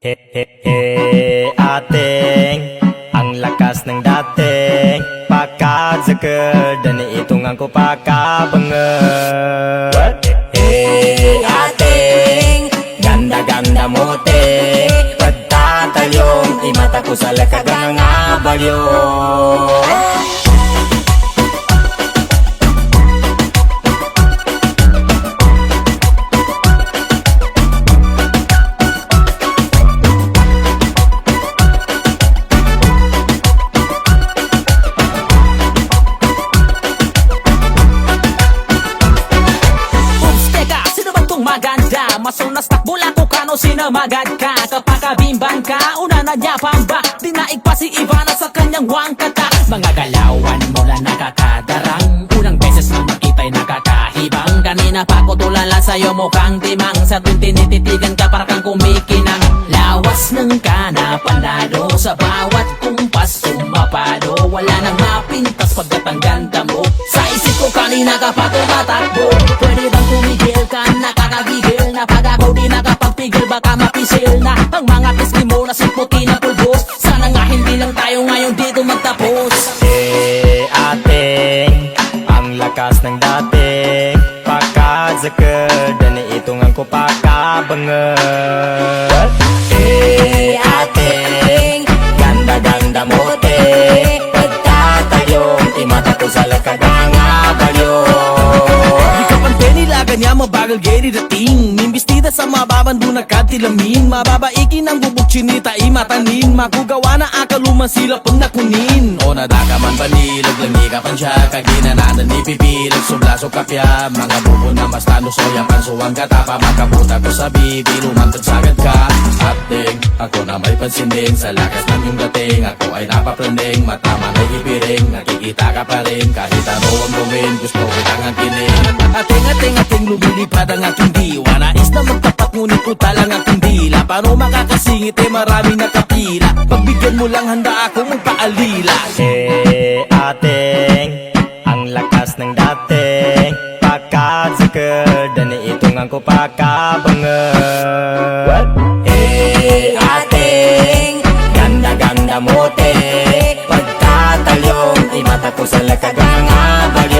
He he he ating ang lakas ng dating pakadzakad dan itong ang kupakabangan. He ating ganda-ganda mote pagtatalyong imata ko sa lakagang nga bagyo. Maganda, masunas takbula ko kano sinamagad ka. Kapag kabimban ka, una na niya pamba. Dinaig pa si Ivana sa kanyang wangkata. Mga galawan mo na nakakadarang. Unang beses na makita'y nakakahibang. Kanina pa ko tulala sa'yo mukhang timang. Sa tuwing tinititigan ka para kang kumikinang. Lawas ng kana panalo. Sa bawat kumpas sumapado. Wala nang mapintas pagkat ang ganda mo. Sa isip ko kanina ka pa tumatakbo. Pwede bang tumigil ka na nakakagigil na pag ako di nakapagpigil baka mapisil na ang mga pisngi mo na simputi na pulbos. Sana nga hindi lang tayo ngayon dito magtapos. Ating ang lakas ng dating pakadzakad dan itong ang kupakabangan. Ating ganda-ganda mote pagtatayong imata ko sa lakagang bagyo. Kanya mabagal geri dating Mimbistida sa mababando na katilamin Mababaikin ang bubuk chinita imatanin Makugawa na akaluman sila pag nakunin O nadaka man banilag langi ka pan siya Kaginananan ni pipilag sublaso kapya Mga bubo na mas tano soya pansuwang katapa Makabuta ko sa bibi lumantad sagad ka Ating ako na may pansinding Sa lakas ng iyong dating Ako ay napaprending Matama na ipiring Nakikita ka pa rin Kahit ano ang gawin Gusto kitang angkinin Ating lumilipad ang aking diwa Nais na magtapat ngunit ko talang aking dila Paano makakasingit marami nakapila Pagbigyan mo lang handa ako magpaalila. Ating ang lakas ng dating pakadzakad dan itong ang kupakabangan. Ating ganda-ganda mote pagtatalyong imata ko sa lakagang bagyo.